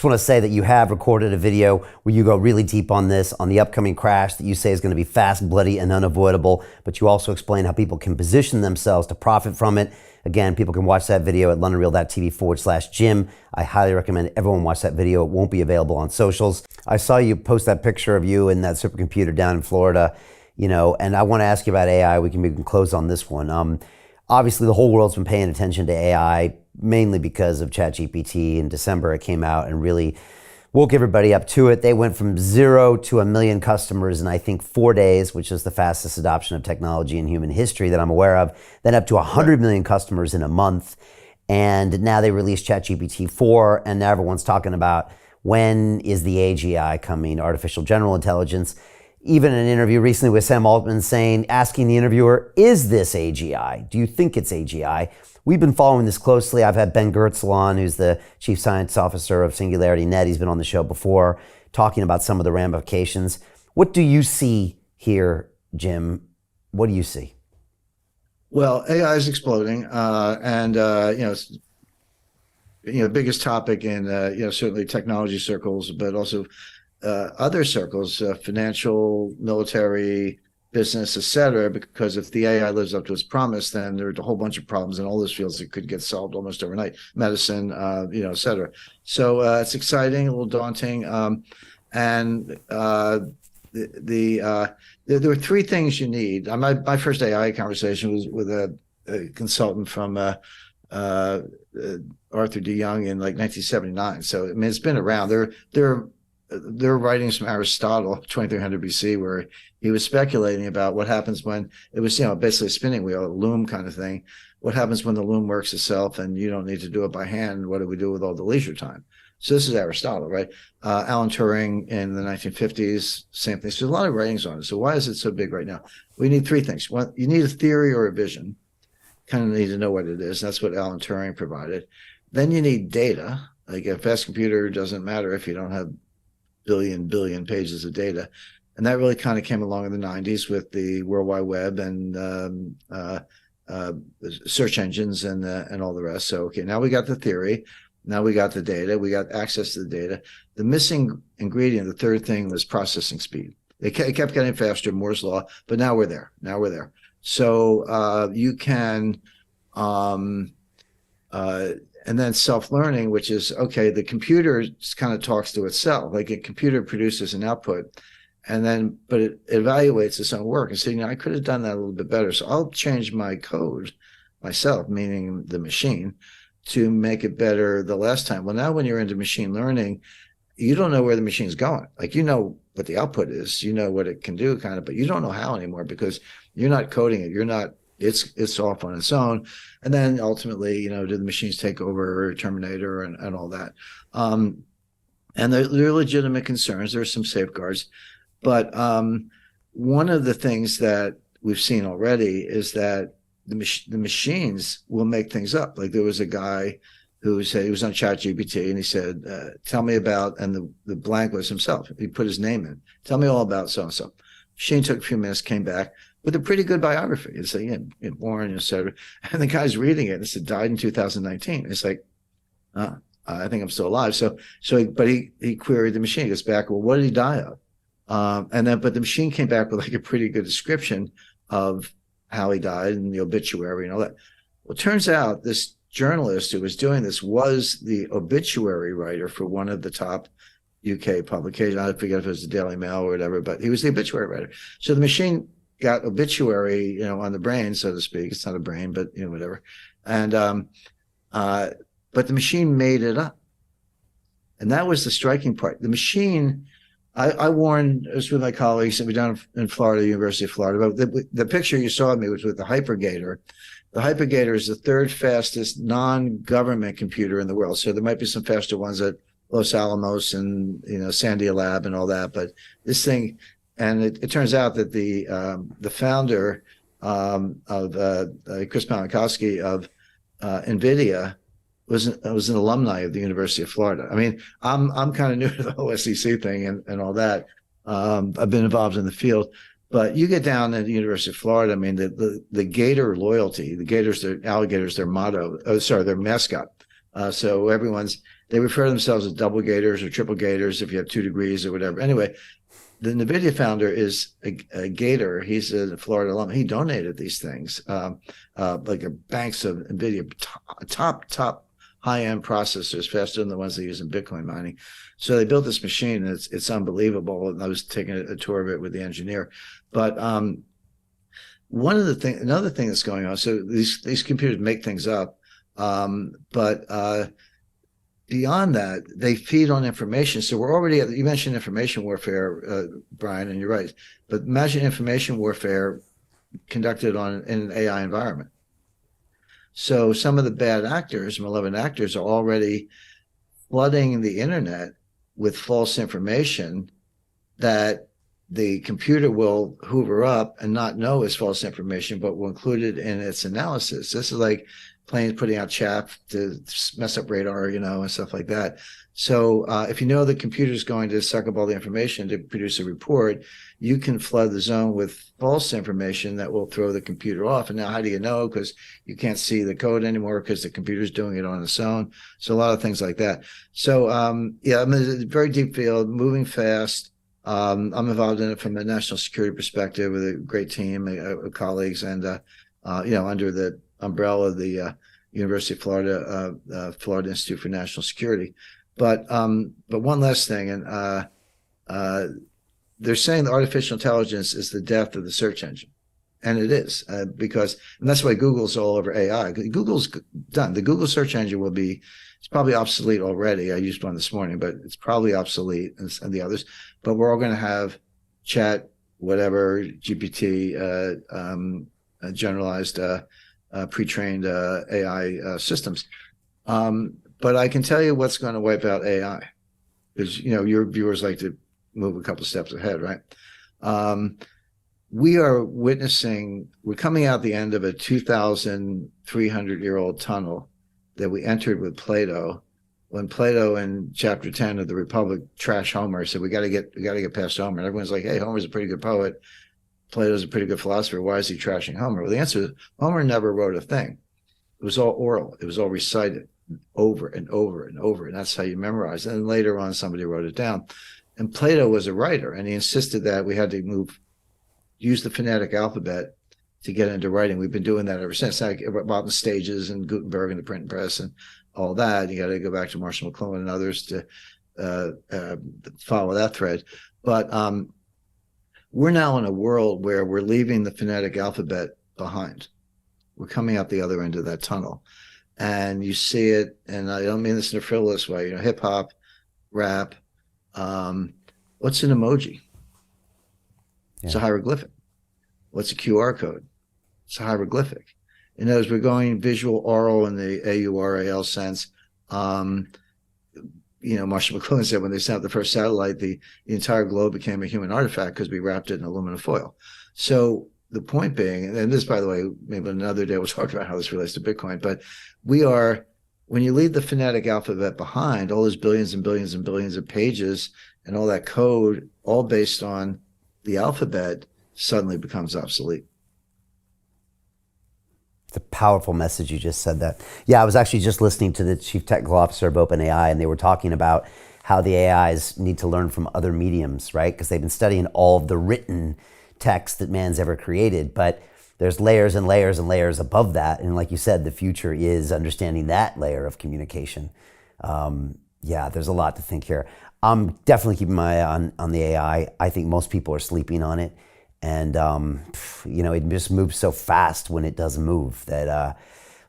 just want to say that you have recorded a video where you go really deep on this, on the upcoming crash that you say is going to be fast, bloody, and unavoidable. But you also explain how people can position themselves to profit from it. Again, people can watch that video at londonreal.tv/Jim. I highly recommend everyone watch that video. It won't be available on socials. I saw you post that picture of you in that supercomputer down in Florida, and I want to ask you about AI. We can close on this one. Obviously, the whole world's been paying attention to AI, mainly because of ChatGPT. In December, it came out and really woke everybody up to it. They went from 0 to 1 million customers in, I think, 4 days, which is the fastest adoption of technology in human history that I'm aware of. Then up to 100 million customers in a month. And now they released ChatGPT 4, and now everyone's talking about when is the AGI coming, artificial general intelligence. Even an interview recently with Sam Altman asking the interviewer, is this AGI? Do you think it's AGI? We've been following this closely. I've had Ben Goertzel on, who's the Chief Science Officer of SingularityNet. He's been on the show before, talking about some of the ramifications. What do you see here, Jim? What do you see? Well, AI is exploding, it's, biggest topic in certainly technology circles, but also other circles, financial, military, business, et cetera, because if the AI lives up to its promise, then there's a whole bunch of problems in all those fields that could get solved almost overnight, medicine, et cetera. So it's exciting, a little daunting. There were three things you need. My first AI conversation was with a consultant from Arthur D. Young in like 1979. So, I mean, it's been around. They're writing from Aristotle, 2300 BC, where he was speculating about what happens when it was, basically a spinning wheel, a loom kind of thing. What happens when the loom works itself and you don't need to do it by hand? What do we do with all the leisure time? So this is Aristotle, right? Alan Turing in the 1950s, same thing. So there's a lot of writings on it. So why is it so big right now? We need three things. One, you need a theory or a vision. Kind of need to know what it is. That's what Alan Turing provided. Then you need data. Like a fast computer doesn't matter if you don't have billion pages of data. And that really kind of came along in the 90s with the World Wide Web and search engines and all the rest. So, okay, now we got the theory. Now we got the data. We got access to the data. The missing ingredient, the third thing, was processing speed. It kept getting faster, Moore's Law, but now we're there. So you can, and then self-learning, which is, okay, the computer kind of talks to itself. Like a computer produces an output, but it evaluates its own work and says, I could have done that a little bit better. So I'll change my code myself, meaning the machine, to make it better the last time. Well, now when you're into machine learning, you don't know where the machine's going. Like, you know what the output is, you know what it can do kind of, but you don't know how anymore because you're not coding it. It's off on its own. And then ultimately, do the machines take over Terminator and all that? And there are legitimate concerns. There are some safeguards. But one of the things that we've seen already is that the machines will make things up. Like there was a guy who said, he was on ChatGPT, and he said, tell me about, and the blank was himself. He put his name in. Tell me all about so-and-so. Machine took a few minutes, came back with a pretty good biography. It's like, born, et cetera. And the guy's reading it, and it said, died in 2019. It's like, I think I'm still alive. But he queried the machine. He goes back, well, what did he die of? But the machine came back with like a pretty good description of how he died and the obituary and all that. Well, it turns out this journalist who was doing this was the obituary writer for one of the top UK publications. I forget if it was the Daily Mail or whatever, but he was the obituary writer. So the machine got obituary, on the brain, so to speak. It's not a brain, but whatever. And but the machine made it up, and that was the striking part. The machine. I warned, I was with my colleagues, and we're down in Florida, University of Florida. But the picture you saw of me was with the Hypergator. The Hypergator is the third fastest non-government computer in the world. So there might be some faster ones at Los Alamos and Sandia Lab and all that. But this thing, and it turns out that the founder of Chris Malinowski of NVIDIA was an alumni of the University of Florida. I mean, I'm kind of new to the whole SEC thing and all that. I've been involved in the field, but you get down at the University of Florida. I mean, the Gator loyalty, the Gators, their alligators, their motto. Oh, sorry, their mascot. So They refer to themselves as double gators or triple gators if you have 2 degrees or whatever. Anyway, the NVIDIA founder is a gator. He's a Florida alum. He donated these things, like banks of NVIDIA, top high-end processors, faster than the ones they use in Bitcoin mining. So they built this machine, and it's unbelievable. And I was taking a tour of it with the engineer. But another thing that's going on. So these computers make things up, but beyond that, they feed on information. So we're already you mentioned information warfare, Brian, and you're right. But imagine information warfare conducted in an AI environment. So some of the bad actors, malevolent actors, are already flooding the internet with false information that the computer will hoover up and not know is false information, but will include it in its analysis. This is like planes putting out chaff to mess up radar, and stuff like that. So if you know the computer is going to suck up all the information to produce a report, you can flood the zone with false information that will throw the computer off. And now how do you know? Because you can't see the code anymore because the computer's doing it on its own. So a lot of things like that. So yeah, I mean, it's a very deep field, moving fast. I'm involved in it from a national security perspective with a great team of colleagues, and under the umbrella of the University of Florida, Florida Institute for National Security. But one last thing, and they're saying that artificial intelligence is the death of the search engine, and it is and that's why Google's all over AI. Google's done. The Google search engine it's probably obsolete already. I used one this morning, but it's probably obsolete, and the others. But we're all going to have chat, whatever, GPT, generalized, pre-trained AI systems. But I can tell you what's going to wipe out AI, because your viewers like to move a couple steps ahead, right? We're coming out the end of a 2,300-year-old tunnel that we entered with Plato, when Plato in chapter 10 of the Republic trashed Homer, said we got to get past Homer. And everyone's like, hey, Homer's a pretty good poet. Plato's a pretty good philosopher. Why is he trashing Homer? Well, the answer is Homer never wrote a thing. It was all oral. It was all recited over and over and over. And that's how you memorize it. And later on, somebody wrote it down. And Plato was a writer, and he insisted that we had to use the phonetic alphabet to get into writing. We've been doing that ever since. Like about the stages and Gutenberg and the printing press and all that. You got to go back to Marshall McLuhan and others to follow that thread. But we're now in a world where we're leaving the phonetic alphabet behind. We're coming out the other end of that tunnel. And you see it, and I don't mean this in a frivolous way, hip hop, rap. What's an emoji? Yeah. It's a hieroglyphic. What's a QR code? It's a hieroglyphic. In other words, we're going visual, oral in the AURAL sense. Marshall McLuhan said when they sent out the first satellite, the entire globe became a human artifact because we wrapped it in aluminum foil. So the point being, and this, by the way, maybe another day we'll talk about how this relates to Bitcoin, but when you leave the phonetic alphabet behind, all those billions and billions and billions of pages and all that code, all based on the alphabet, suddenly becomes obsolete. It's a powerful message. You just said that. Yeah, I was actually just listening to the chief technical officer of OpenAI, and they were talking about how the AIs need to learn from other mediums, right? Because they've been studying all of the written text that man's ever created, but there's layers and layers and layers above that. And like you said, the future is understanding that layer of communication. Yeah, there's a lot to think here. I'm definitely keeping my eye on the AI. I think most people are sleeping on it. And, it just moves so fast when it does move that,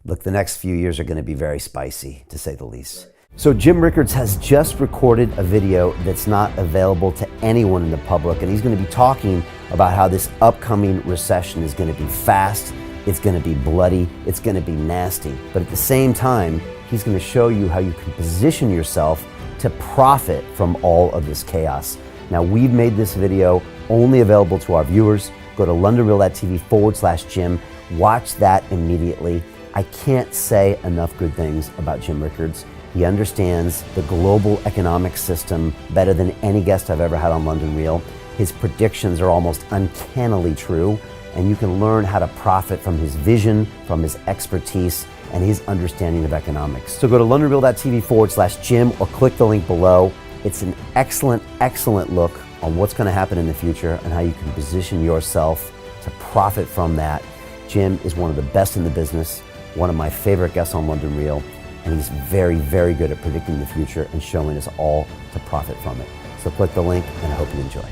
look, the next few years are going to be very spicy, to say the least. So Jim Rickards has just recorded a video that's not available to anyone in the public, and he's going to be talking about how this upcoming recession is going to be fast, it's going to be bloody, it's going to be nasty. But at the same time, he's going to show you how you can position yourself to profit from all of this chaos. Now, we've made this video only available to our viewers. Go to londonreal.tv/Jim. Watch that immediately. I can't say enough good things about Jim Rickards. He understands the global economic system better than any guest I've ever had on London Real. His predictions are almost uncannily true, and you can learn how to profit from his vision, from his expertise, and his understanding of economics. So go to londonreal.tv/Jim or click the link below. It's an excellent, excellent look on what's going to happen in the future and how you can position yourself to profit from that. Jim is one of the best in the business, one of my favorite guests on London Real, and he's very, very good at predicting the future and showing us all to profit from it. So click the link, and I hope you enjoy.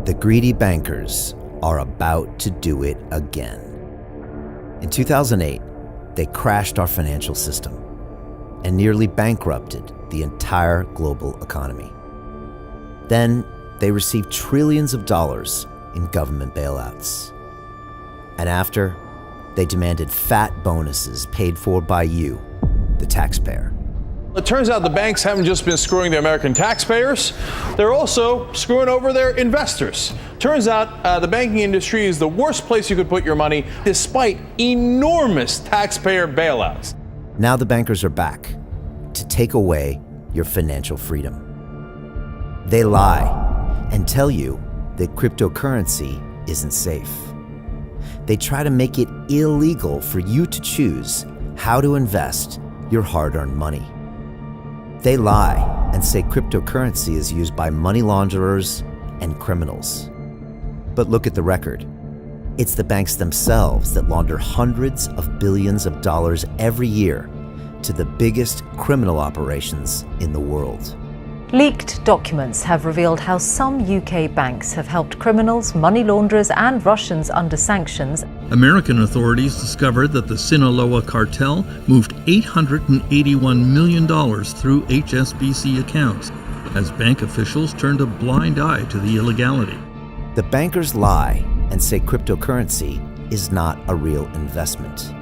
The greedy bankers are about to do it again. In 2008, they crashed our financial system and nearly bankrupted the entire global economy. Then they received trillions of dollars in government bailouts. And after, they demanded fat bonuses paid for by you, the taxpayer. It turns out the banks haven't just been screwing the American taxpayers, they're also screwing over their investors. Turns out the banking industry is the worst place you could put your money, despite enormous taxpayer bailouts. Now the bankers are back to take away your financial freedom. They lie and tell you that cryptocurrency isn't safe. They try to make it illegal for you to choose how to invest your hard-earned money. They lie and say cryptocurrency is used by money launderers and criminals. But look at the record. It's the banks themselves that launder hundreds of billions of dollars every year to the biggest criminal operations in the world. Leaked documents have revealed how some UK banks have helped criminals, money launderers and Russians under sanctions. American authorities discovered that the Sinaloa cartel moved $881 million through HSBC accounts as bank officials turned a blind eye to the illegality. The bankers lie and say cryptocurrency is not a real investment.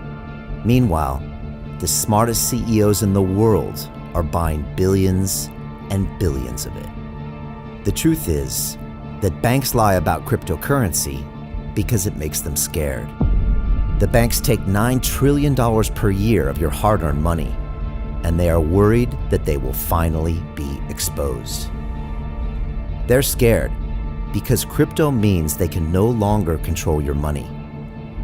Meanwhile, the smartest CEOs in the world are buying billions and billions of it. The truth is that banks lie about cryptocurrency because it makes them scared. The banks take $9 trillion per year of your hard-earned money, and they are worried that they will finally be exposed. They're scared because crypto means they can no longer control your money,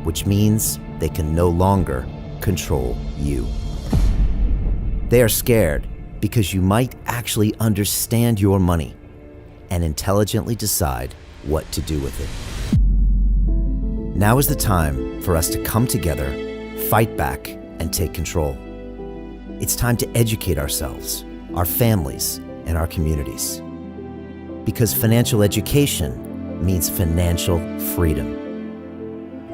which means they can no longer control you. They are scared because you might actually understand your money and intelligently decide what to do with it. Now is the time for us to come together, fight back, and take control. It's time to educate ourselves, our families, and our communities. Because financial education means financial freedom.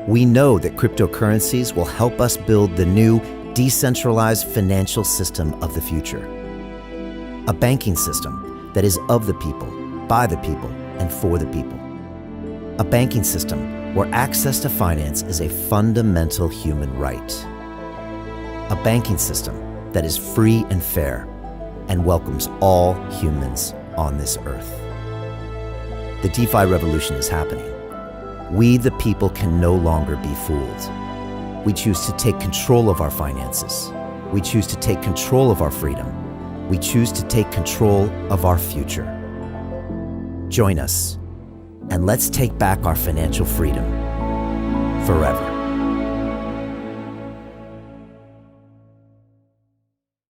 We know that cryptocurrencies will help us build the new decentralized financial system of the future. A banking system that is of the people, by the people, and for the people. A banking system where access to finance is a fundamental human right. A banking system that is free and fair and welcomes all humans on this earth. The DeFi revolution is happening. We, the people, can no longer be fooled. We choose to take control of our finances. We choose to take control of our freedom. We choose to take control of our future. Join us, and let's take back our financial freedom forever.